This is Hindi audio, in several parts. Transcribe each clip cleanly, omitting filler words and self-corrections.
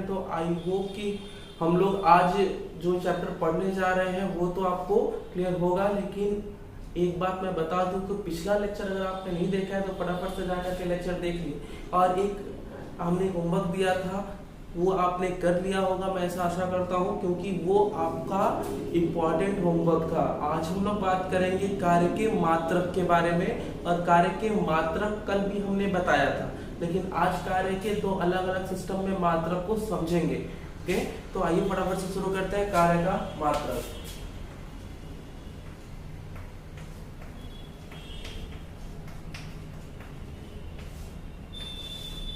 हैं। तो आई होप कि हम लोग आज जो चैप्टर पढ़ने जा रहे हैं वो तो आपको क्लियर होगा, लेकिन एक बात मैं बता दूं कि पिछला लेक्चर अगर आपने नहीं देखा है तो फटाफट से जाकर के लेक्चर देख लिए। और एक हमने होमवर्क दिया था वो आपने कर लिया होगा, मैं ऐसा आशा करता हूं, क्योंकि वो आपका इम्पोर्टेंट होमवर्क था। आज हम लोग बात करेंगे कार्य के मात्रक के बारे में, और कार्य के मात्रक कल भी हमने बताया था, लेकिन आज कार्य के दो अलग अलग सिस्टम में मात्रक को समझेंगे। ओके, तो आइए फटाफट से शुरू करते हैं कार्य का मात्रक।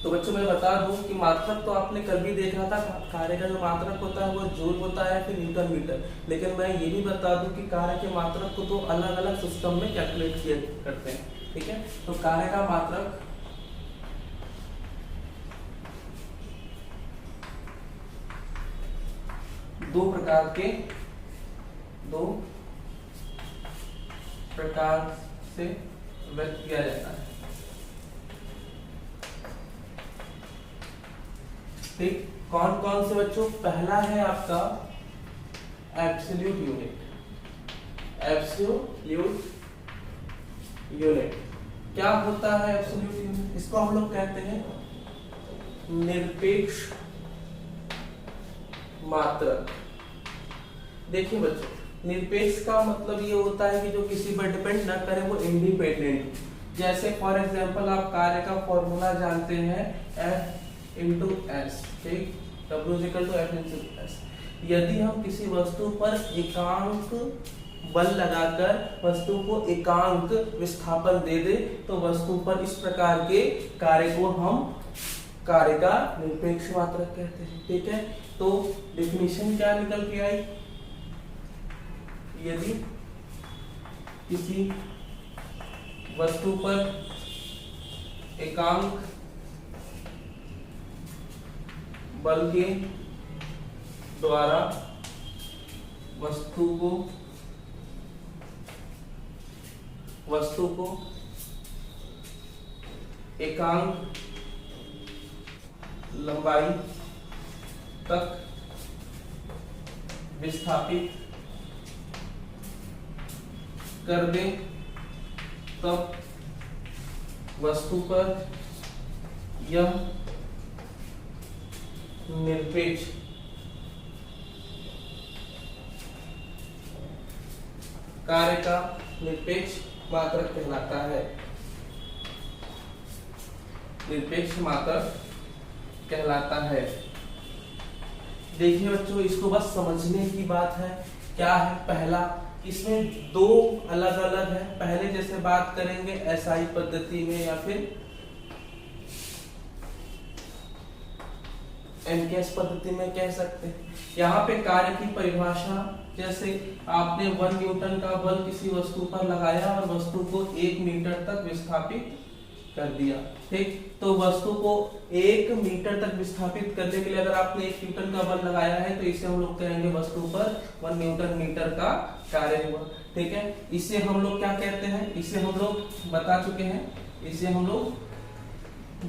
तो बच्चों मैं बता दूं कि मात्रक तो आपने कल भी देखा था, कार्य का जो मात्रक होता है वो जूल होता है, फिर न्यूटन मीटर। लेकिन मैं ये भी बता दूं कि कार्य के मात्रक को तो अलग अलग सिस्टम में कैलकुलेट किया करते हैं। ठीक है, तो कार्य का मात्रक दो प्रकार से व्यक्त किया जाता है। ठीक, कौन कौन से बच्चों? पहला है आपका एब्सोल्यूट यूनिट। एब्सोल्यूट यूनिट क्या होता है? एब्सोल्यूट यूनिट इसको हम लोग कहते हैं निरपेक्ष मात्रक। देखिए बच्चों, निरपेक्ष का मतलब ये होता है कि जो किसी पर डिपेंड ना करे, वो इंडिपेंडेंट। जैसे फॉर एग्जांपल आप कार्य का फॉर्मूला जानते हैं F इंटू एस, ठीक, W equal to F into S. यदि हम किसी वस्तु पर एकांक बल लगाकर वस्तु को एकांक विस्थापन दे दे तो वस्तु पर इस प्रकार के कार्य को हम कार्य का निरपेक्ष मात्रक कहते हैं। ठीक है, तो डेफिनेशन क्या निकल के आई? यदि किसी वस्तु पर एकांक बल के द्वारा वस्तु को एकांक लंबाई तक विस्थापित कर दे, तब वस्तु पर यह निरपेक्ष कार्य का निरपेक्ष मात्रक कहलाता है। निरपेक्ष मात्रक कहलाता है। देखिए बच्चों, इसको बस समझने की बात है। क्या है? पहला, इसमें दो अलग अलग है। पहले जैसे बात करेंगे एसआई पद्धति में या फिर एमकेएस पद्धति में कह सकते हैं। यहाँ पे कार्य की परिभाषा, जैसे आपने 1 न्यूटन का बल किसी वस्तु पर लगाया और वस्तु को 1 मीटर तक विस्थापित कर दिया। ठीक, तो वस्तु को 1 मीटर तक विस्थापित करने के लिए अगर आपने 1 न्यूटन का बल लगाया है तो इसे हम लोग कहेंगे वस्तु पर 1 न्यूटन मीटर का कार्य हुआ। ठीक है, इसे हम लोग क्या कहते हैं? इसे हम लोग बता चुके हैं, इसे हम लोग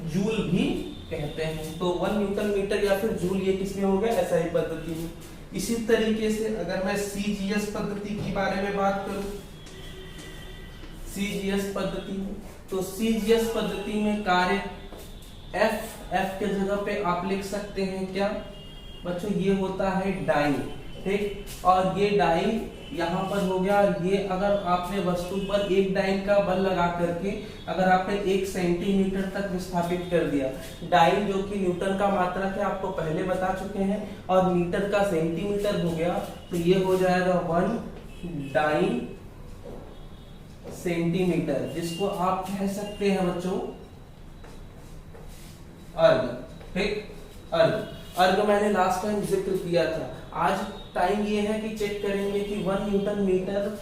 जूल भी कहते हैं। तो 1 न्यूटन मीटर या फिर जूल, ये किसमें हो गया? एसआई पद्धति में। इसी तरीके से अगर मैं सीजीएस पद्धति के बारे में बात करूं, सीजीएस पद्धति में, तो सीजीएस पद्धति में कार्य एफ के जगह पे आप लिख सकते हैं क्या बच्चों? ये होता है डाइन। ठीक, और ये डाइन यहाँ पर हो गया। ये अगर आपने वस्तु पर एक डाइन का बल लगा करके अगर आपने 1 सेंटीमीटर तक विस्थापित कर दिया, डाइन जो कि न्यूटन का मात्रक है आपको पहले बता चुके हैं, और मीटर का सेंटीमीटर हो गया, तो ये हो जाएगा 1 डाइन सेंटीमीटर, जिसको आप कह सकते हैं बच्चों अर्ग। ठीक, अर्ग मैंने लास्ट टाइम जिक्र किया था। आज टाइम ये है कि चेक करेंगे कि 1 न्यूटन मीटर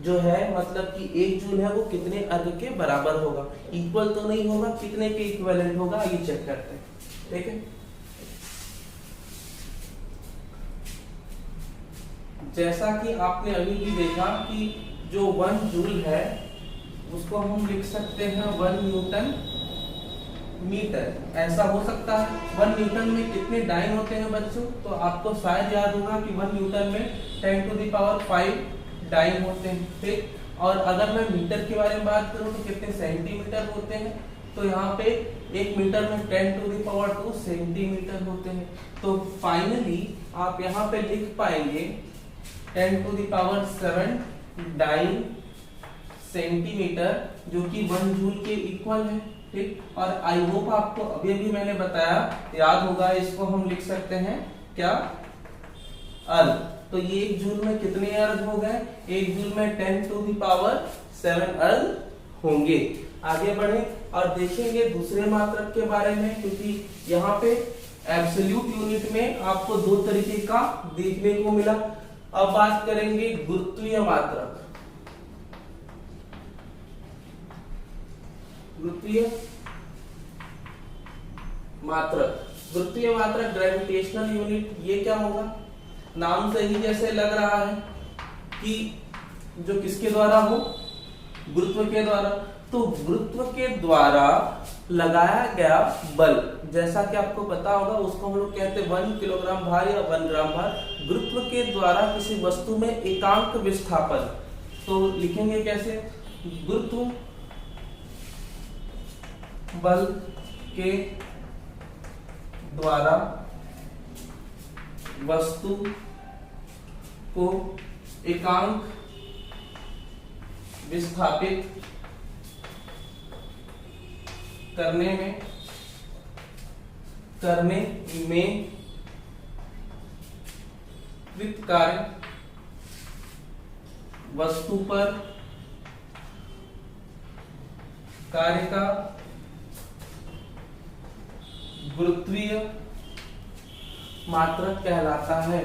जो है, मतलब कि 1 जूल है, वो कितने अर्ग के बराबर होगा। इक्वल तो नहीं होगा, कितने के इक्विवेलेंट होगा, ये चेक करते हैं। ठीक है, जैसा कि आपने अभी भी देखा कि जो 1 जूल है उसको हम लिख सकते हैं 1 न्यूटन मीटर ऐसा हो सकता है। 1 न्यूटन में कितने डाइन होते हैं बच्चों? तो आपको शायद याद होगा कि 1 न्यूटन में 10⁵ डाइन होते हैं, ठीक। और अगर मैं मीटर के बारे में बात करूं तो कितने सेंटीमीटर होते हैं? तो यहाँ पे 1 मीटर में 10⁵ सेंटीमीटर होते हैं। तो फाइनली आप यहाँ पे लिख पाएंगे 10⁷ डाइन सेंटीमीटर, जो कि 1 जूल के इक्वल है, ठीक। और आई होप आपको अभी अभी मैंने बताया याद होगा, इसको हम लिख सकते हैं क्या? अर्ग। तो ये 1 जूल में कितने अर्ग हो गए? 1 जूल में 10⁷ अर्ग होंगे। आगे बढ़े और देखेंगे दूसरे मात्रक के बारे में, क्योंकि यहाँ पे एब्सोल्यूट यूनिट में आपको 2 तरीके का देखने को मिला। अब बात करेंगे गुरुत्वीय मात्रक। गुरुत्वीय मात्रक ग्रेविटेशनल यूनिट, ये क्या होगा? नाम से ही जैसे लग रहा है कि जो किसके द्वारा हो? गुरुत्व के द्वारा। तो गुरुत्व के द्वारा लगाया गया बल, जैसा कि आपको पता होगा, उसको हम लोग कहते हैं 1 किलोग्राम भार या 1 ग्राम भार। गुरुत्व के द्वारा किसी वस्तु में एकांक विस्थापन, तो लिखेंगे कैसे? गुरुत्व बल के द्वारा वस्तु को एकांक विस्थापित करने में कृत कार्य वस्तु पर कार्य का गुरुत्वीय मात्रक कहलाता है,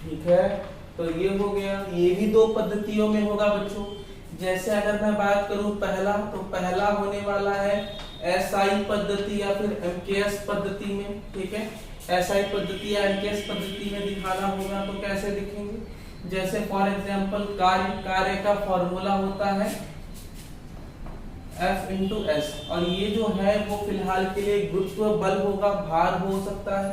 ठीक है। तो ये हो गया। ये भी 2 पद्धतियों में होगा बच्चों। जैसे अगर मैं बात करूं पहला, तो पहला होने वाला है एसआई पद्धति या फिर एमकेएस पद्धति में, ठीक है। एसआई पद्धति या एमकेएस पद्धति में दिखाना होगा तो कैसे दिखेंगे? जैसे फॉर एग्जांपल कार्य का फॉर्मूला होता है F × S, और ये जो है वो फिलहाल के लिए गुरुत्व बल होगा, भार हो सकता है।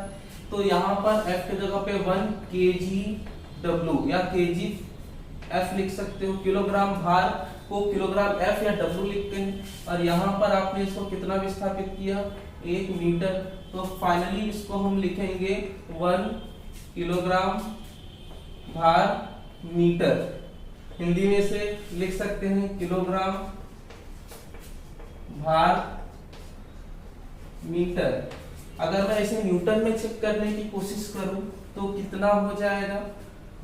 तो यहाँ पर F की जगह पे 1 kgW या kgF लिख सकते हो। किलोग्राम भार को किलोग्राम F या W लिखते हैं। और यहाँ पर आपने इसको कितना विस्थापित किया? 1 मीटर। तो फाइनली इसको हम लिखेंगे 1 किलोग्राम भार मीटर। हिंदी में से लिख सकते हैं किलोग्राम भार मीटर। अगर मैं इसे न्यूटन में चेक करने की कोशिश करूं तो कितना हो जाएगा?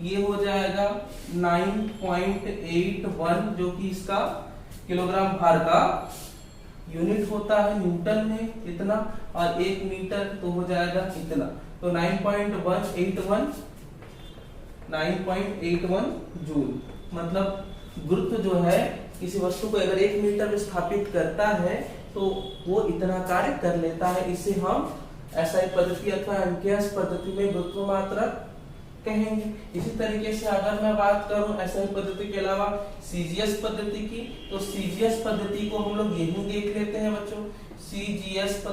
ये हो जाएगा 9.81, जो कि इसका किलोग्राम भार का यूनिट होता है न्यूटन में इतना, और 1 मीटर तो हो जाएगा इतना। तो 9.81 जूल। मतलब गुरुत्व जो है किसी वस्तु को अगर 1 मीटर विस्थापित करता है तो वो इतना कार्य कर लेता है। इसे हम एसआई पद्धति अथवा एमकेएस पद्धति में गुरुत्व मात्रक कहेंगे। इसी तरीके से अगर मैं बात करूं एसआई पद्धति के अलावा सीजीएस पद्धति की, तो सीजीएस पद्धति को हम लोग यही देख लेते हैं बच्चों। सीजीएस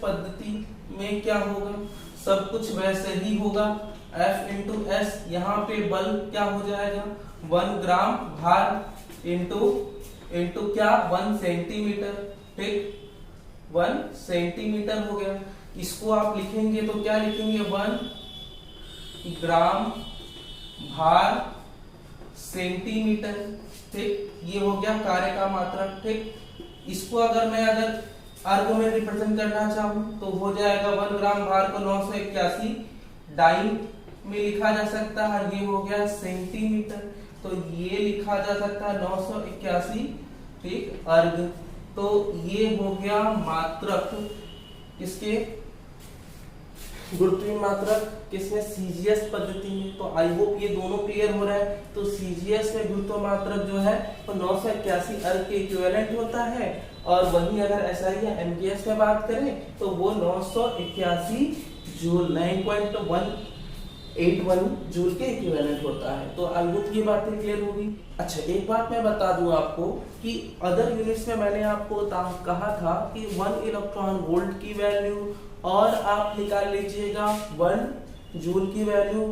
पद्धति में क्या होगा? सब कुछ वैसे ही होगा। F × S, यहाँ पे बल क्या हो जाएगा? 1 ग्राम भार इंटू क्या? 1 सेंटीमीटर, ठीक। 1 सेंटीमीटर हो गया। इसको आप लिखेंगे तो क्या लिखेंगे? 1 ग्राम भार सेंटीमीटर, ठीक। ये हो गया कार्य का मात्रक, ठीक। इसको अगर मैं अर्ग में रिप्रेजेंट करना चाहूं तो हो जाएगा 1 ग्राम भार को 981 डाइन में लिखा जा सकता है। ये हो गया सेंटीमीटर, तो ये लिखा जा सकता है 981, ठीक, अर्ग। तो ये हो गया मात्रक किसके? गुरुत्वीय मात्रक किसमें? सीजीएस पद्धति में। तो आई होप ये दोनों क्लियर हो रहा है। तो सीजीएस में गुरुत्व मात्रक जो है वो 981 अर्ग के इक्विवेलेंट होता है, और वहीं अगर एसआई या एमकेएस में बात करें तो वो 981 जूल 9.1 81 जूल के इक्विवेलेंट होता है। तो आई होप ये बातें क्लियर होगी। अच्छा, एक बात मैं बता दूं आपको कि अदर यूनिट्स में मैंने आपको कहा था कि 1 इलेक्ट्रॉन वोल्ट की वैल्यू और आप निकाल लीजिएगा 1 जूल की वैल्यू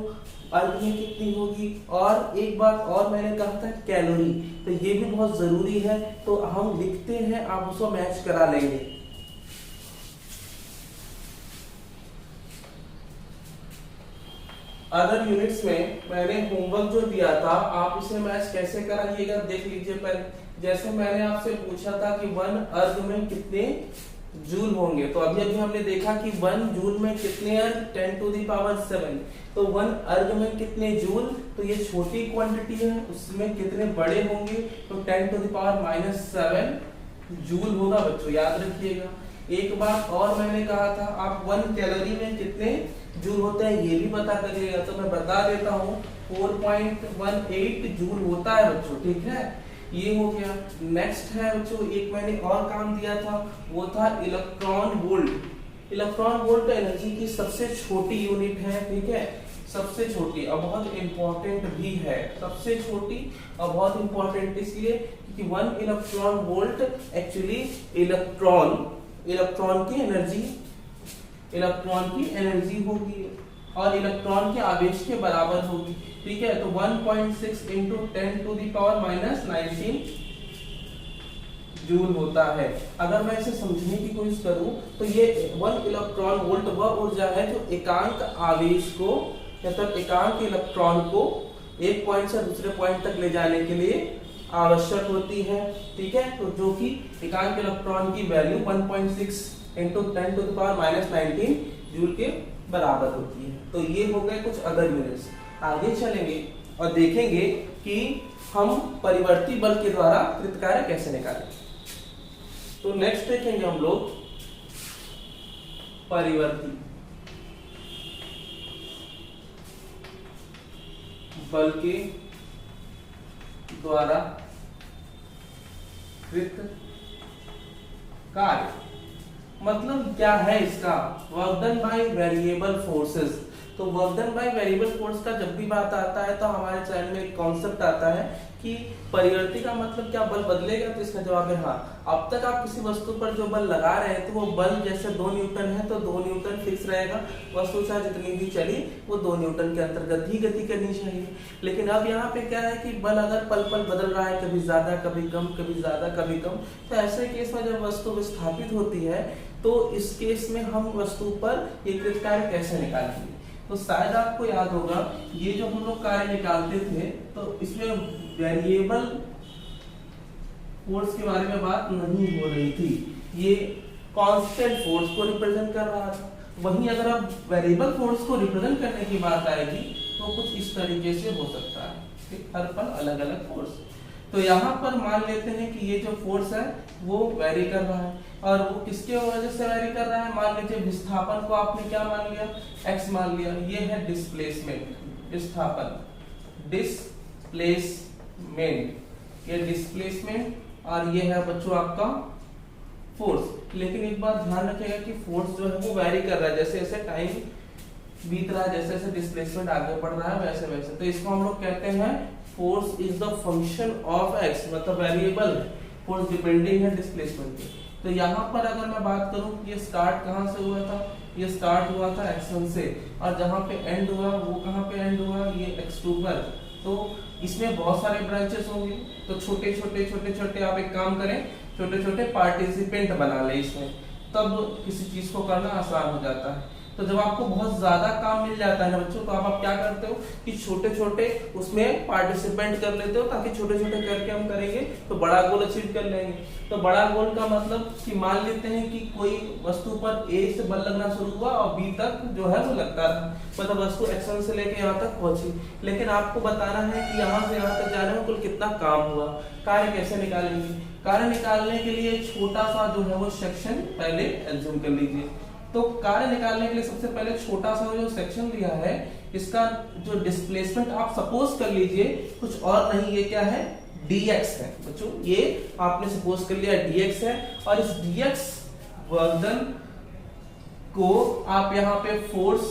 अर्ग में कितनी होगी। और एक बात और मैंने कहा था कैलोरी, तो ये भी बहुत जरूरी है, तो हम लिखते हैं, आप उसको मैच करा लेंगे। अदर यूनिट्स में मैंने होमवर्क जो दिया था, आप इसे मैच कैसे कराइएगा देख लीजिए। पहले जैसे मैंने आपसे पूछा था कि 1 अर्ग में कितने जूल होंगे, तो अभी अभी हमने देखा कि 1 जूल में कितने अर्ग, 10 टू द पावर 7। तो 1 अर्ग में कितने जूल, तो ये छोटी क्वांटिटी है, उसमें कितने बड़े होंगे, तो 10 टू द पावर -7 जूल होगा बच्चों, याद रखिएगा। एक बात और मैंने कहा था, आप 1 कैलोरी में कितने जूल होते हैं ये भी पता करिएगा, तो मैं बता देता हूँ 4.18 जूल होता है बच्चों, ठीक है। ये हो गया। नेक्स्ट है बच्चों, एक मैंने और काम दिया था, वो था electron volt. Electron volt energy की सबसे छोटी यूनिट है, ठीक है, सबसे छोटी और बहुत इंपॉर्टेंट भी है। सबसे छोटी और बहुत इंपॉर्टेंट इसलिए क्योंकि 1 इलेक्ट्रॉन वोल्ट एक्चुअली इलेक्ट्रॉन की एनर्जी होगी और इलेक्ट्रॉन के आवेश के बराबर होगी, ठीक है। तो 1.6 into 10 to the power -19 joule होता है। अगर मैं इसे समझने की कोशिश करूं तो ये 1 इलेक्ट्रॉन वोल्ट वह ऊर्जा है जो एकांक आवेश को, मतलब एकांक इलेक्ट्रॉन को एक पॉइंट से दूसरे पॉइंट तक ले जाने के लिए आवश्यक होती है, ठीक है। तो जो कि एकांक इलेक्ट्रॉन की value 1.6 into 10 to the power -19 joule के बराबर होती है। तो ये हो गए कुछ अदर यूनिट्स। आगे चलेंगे और देखेंगे कि हम परिवर्ती बल के द्वारा कृत कार्य कैसे निकालें। तो नेक्स्ट देखेंगे हम लोग परिवर्ती बल के द्वारा कृत कार्य मतलब क्या है इसका, work done by variable forces. तो work done by variable force का जब भी बात आता है तो हमारे चैनल में एक कॉन्सेप्ट आता है कि परिवर्ती का मतलब क्या, बल बदलेगा, तो इसका जवाब है हाँ। अब तक आप किसी वस्तु पर जो बल लगा रहे हैं तो वो बल जैसे 2 न्यूटन है तो 2 न्यूटन फिक्स रहेगा, वस्तु चाहे जितनी भी चली वो 2 न्यूटन के अंतर्गत ही गति करनी चाहिए। लेकिन अब यहाँ पे क्या है कि बल अगर पल पल बदल रहा है, कभी ज्यादा कभी कम, कभी ज्यादा कभी कम, तो ऐसे केस में जब वस्तु विस्थापित होती है तो इस केस में हम वस्तु पर ये कृत कार्य कैसे निकालेंगे। तो शायद आपको याद होगा ये जो हम लोग कार्य निकालते थे तो इसमें वेरिएबल फोर्स के बारे में बात नहीं हो रही थी, ये कांस्टेंट फोर्स को रिप्रेजेंट कर रहा था। वहीं अगर अब वेरिएबल फोर्स को रिप्रेजेंट करने की बात आएगी तो कुछ इस तरीके से हो सकता है, हर पल अलग अलग फोर्स। तो यहाँ पर मान लेते हैं कि ये जो फोर्स है वो वेरी कर रहा है, और वो किसके वजह से वेरी कर रहा है, मान लीजिए विस्थापन को आपने क्या मान लिया, x मान लिया। ये है डिस्प्लेसमेंट, विस्थापन, डिस्प्लेसमेंट, ये डिस्प्लेसमेंट, और ये है बच्चों आपका फोर्स। लेकिन एक बात ध्यान रखिएगा कि फोर्स जो है वो वेरी कर रहा है, जैसे जैसे टाइम बीत रहा है, जैसे जैसे डिस्प्लेसमेंट आगे बढ़ रहा है वैसे वैसे। तो इसको हम लोग कहते हैं force is the function of x, मतलब वेरिएबल है, फोर्स डिपेंडिंग है डिस्प्लेसमेंट पे। तो यहाँ पर अगर मैं बात करूं ये स्टार्ट कहाँ से हुआ था, ये स्टार्ट हुआ था x1 से, और जहाँ पे एंड हुआ वो कहाँ पे एंड हुआ, ये x2 पर। तो इसमें बहुत सारे ब्रांचेस होंगे, तो छोटे छोटे आप एक काम करें, छोटे छोटे पार्टिसिपेंट बना ले इसमें, तब किसी चीज को करना आसान हो जाता है। तो जब आपको बहुत ज्यादा काम मिल जाता है ना बच्चों, तो आप क्या करते हो कि छोटे छोटे उसमें पार्टिसिपेंट कर लेते हो, ताकि छोटे छोटे करके हम करेंगे तो बड़ा गोल अचीव कर लेंगे। तो बड़ा गोल का मतलब कि मान लेते हैं कि कोई वस्तु पर A से बल लगना शुरू हुआ और B तक जो है वो लगता रहा, मतलब वस्तु x1 से लेके यहाँ तक पहुंची। लेकिन आपको बताना है कि यहाँ से यहाँ तक जाने में कुल कितना काम हुआ। कार्य कैसे निकालेंगे, कार्य निकालने के लिए छोटा सा जो है वो सेक्शन पहले एज्यूम कर लीजिए। तो कार्य निकालने के लिए सबसे पहले छोटा सा जो सेक्शन लिया है, इसका जो डिस्प्लेसमेंट आप सपोज कर लीजिए कुछ और नहीं, ये क्या है, dx है बच्चों, ये आपने सपोज कर लिया dx है। और इस dx वर्धन को आप यहाँ पे फोर्स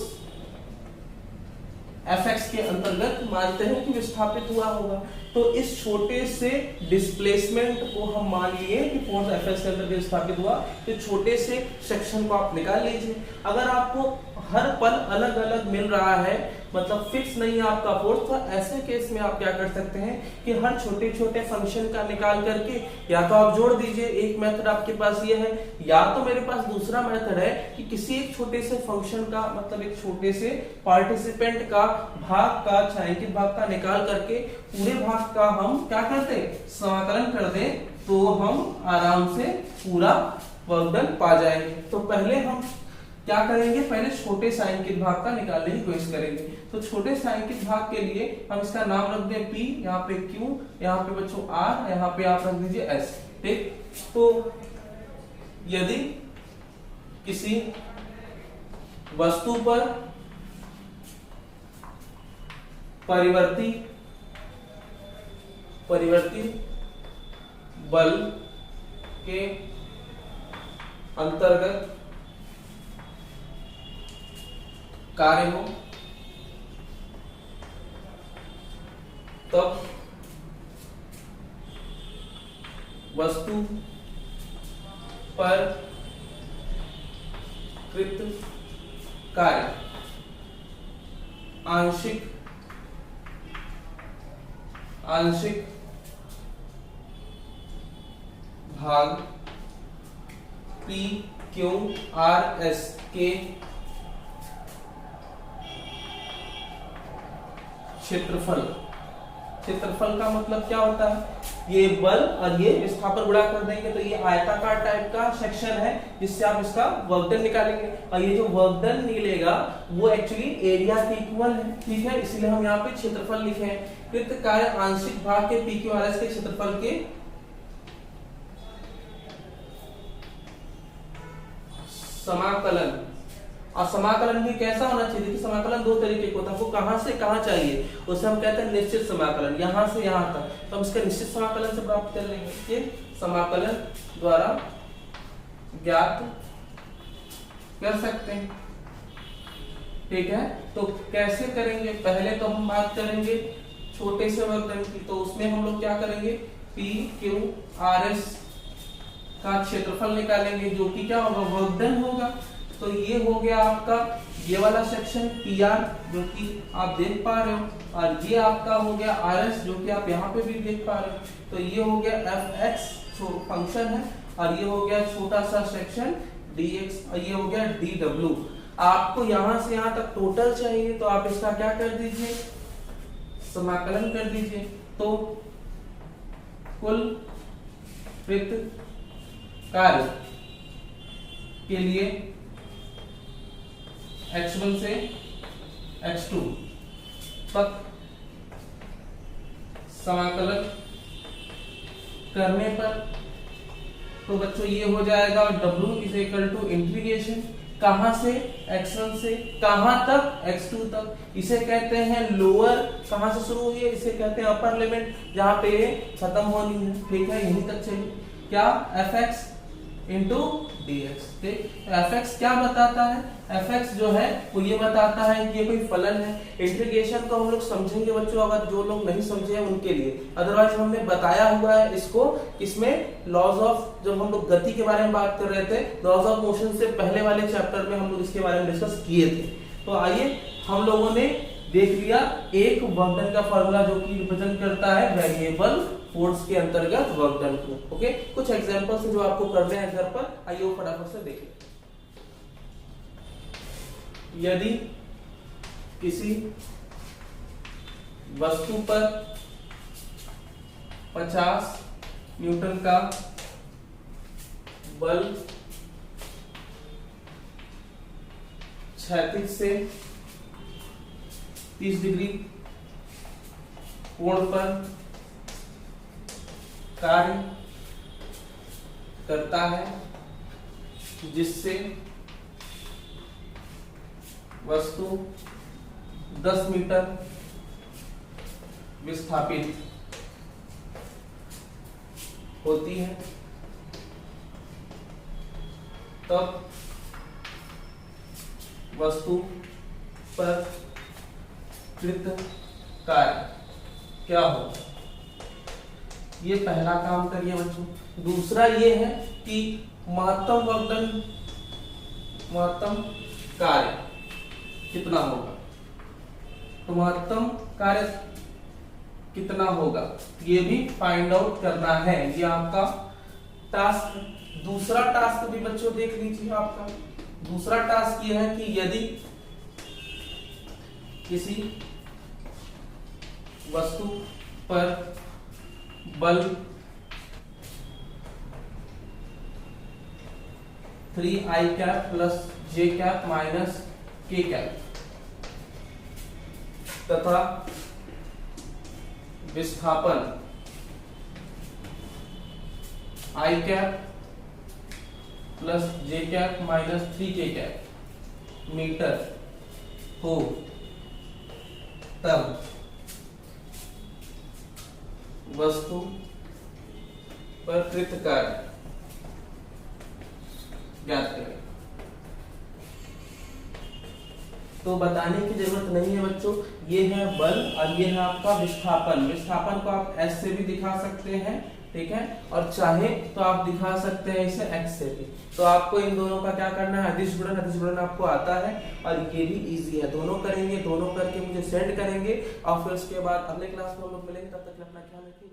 Fx के अंतर्गत मानते हैं कि विस्थापित हुआ होगा। तो इस छोटे से डिस्प्लेसमेंट को हम मान लिए कि फोर्स Fx के अंदर विस्थापित हुआ, तो छोटे से सेक्शन को आप निकाल लीजिए। अगर आपको हर पल अलग अलग मिल रहा है, मतलब फिक्स नहीं है आपका फोर्स, तो ऐसे केस में आप क्या कर सकते हैं कि हर छोटे छोटे फंक्शन का निकाल करके या तो आप जोड़ दीजिए। एक मेथड आपके पास ये है, या तो मेरे पास दूसरा मेथड है कि किसी एक छोटे से फंक्शन का, मतलब एक छोटे से पार्टिसिपेंट का भाग का, छायांकित भाग का निकाल करके पूरे भाग का हम क्या करते हैं, समाकलन कर दें, तो हम आराम से पूरा वर्क डन पा जाएंगे। तो पहले हम क्या करेंगे, पहले छोटे छायांकित भाग का निकालने की कोशिश करेंगे। तो छोटे छायांकित भाग के लिए हम इसका नाम रख दें P, यहाँ पे Q, यहाँ पे बच्चों R, यहाँ पे आप रख दीजिए S। ठीक, तो यदि किसी वस्तु पर परिवर्ती बल के अंतर्गत कार्य हो, तब वस्तु पर कृत कार्य आंशिक भाग P Q R S के क्षेत्रफल का मतलब क्या होता है, ये बल और ये विस्थापन गुणा कर देंगे तो ये आयताकार टाइप का सेक्शन है, जिससे आप इसका वर्क डन निकालेंगे। और ये जो वर्क डन निकलेगा वो एक्चुअली एरिया के इक्वल है। ठीक है, इसलिए हम यहाँ पे क्षेत्रफल लिखे हैं। कृत कार्य आंशिक भाग के पी क्यू आर एस के क्षेत्रफल के समाकलन। और समाकलन भी कैसा होना चाहिए, देखिए समाकलन दो तरीके का होता है, वो कहां से कहां चाहिए, उसे हम कहते हैं निश्चित समाकलन, यहां से यहां तक। तो हम इसका निश्चित समाकलन से प्राप्त कर लेंगे, ये समाकलन द्वारा ज्ञात कर सकते हैं। ठीक है, तो कैसे करेंगे, पहले तो हम बात करेंगे छोटे से वर्कडन की। तो उसमें हम लोग क्या करेंगे, पी क्यू आर एस का क्षेत्रफल निकालेंगे, जो कि क्या होगा, वर्कडन होगा। तो ये हो गया आपका ये वाला सेक्शन PR, जो कि आप देख पा रहे हो, और ये आपका हो गया RS, जो कि आप यहाँ पे भी देख पा रहे हो। तो ये हो गया FX फंक्शन है, और ये हो गया छोटा सा सेक्शन DX, और ये हो गया DW। आपको यहाँ से यहाँ तक टोटल चाहिए, तो आप इसका क्या कर दीजिए, समाकलन कर दीजिए। तो कुल कृत कार्य के लिए x1 से x2 तक समाकलन करने पर तो बच्चों ये हो जाएगा W is equal to integration कहां से, x1 से कहां तक, x2 तक। इसे कहते हैं लोअर, कहां से शुरू हुई है, इसे कहते हैं अपर लिमिट, जहां पे खत्म होनी है। ठीक है, यहीं तक चलिए, क्या fx इंटू dx। ठीक, fx क्या बताता है, fx जो है वो ये बताता है कि ये कोई फलन है। इंटीग्रेशन को हम लोग समझेंगे बच्चों, अगर जो लोग नहीं समझे हैं उनके लिए, अदरवाइज हमने बताया हुआ है इसको, इसमें लॉज ऑफ, जब हम लोग गति के बारे में बात कर रहे थे, लॉज ऑफ मोशन से पहले वाले चैप्टर में हम लोग इसके बारे में डिस्कस किए थे। तो आइए हम लोगों ने देख लिया एक वर्कडन का फॉर्मूला जो कि रिप्रेजेंट करता है वेरिएबल फोर्स के अंतर्गत वर्कडन को। ओके, कुछ एग्जांपल्स जो आपको करने हैं घर पर, आइए वो फटाफट से देखें। यदि किसी वस्तु पर 50 न्यूटन का बल क्षैतिज से 30 डिग्री कोण पर कार्य करता है, जिससे वस्तु 10 मीटर विस्थापित होती है, तब वस्तु पर कृत कार्य क्या होगा, ये पहला काम करिए बच्चों। दूसरा ये है कि महत्तम कार्य कितना होगा, तो महत्तम कार्य कितना होगा ये भी फाइंड आउट करना है, ये आपका टास्क। दूसरा टास्क भी बच्चों देख लीजिए, आपका दूसरा टास्क ये है कि यदि किसी वस्तु पर बल 3i cap plus j cap minus k cap तथा विस्थापन i cap plus j cap minus 3k cap metre हो, तब वस्तु पर कृत कार्य ज्ञात करें। तो बताने की जरूरत नहीं है बच्चों, ये है बल और ये है आपका विस्थापन। विस्थापन को आप s से भी दिखा सकते हैं, ठीक है, और चाहे तो आप दिखा सकते हैं इसे x से भी। तो आपको इन दोनों का क्या करना है, अदिश गुणन आपको आता है और ये भी इजी है। दोनों करेंगे, दोनों करके मुझे सेंड करेंगे और फिर उसके बाद अगले क्लास में हम लोग मिलेंगे। तब तक अपना ख्याल रखिए।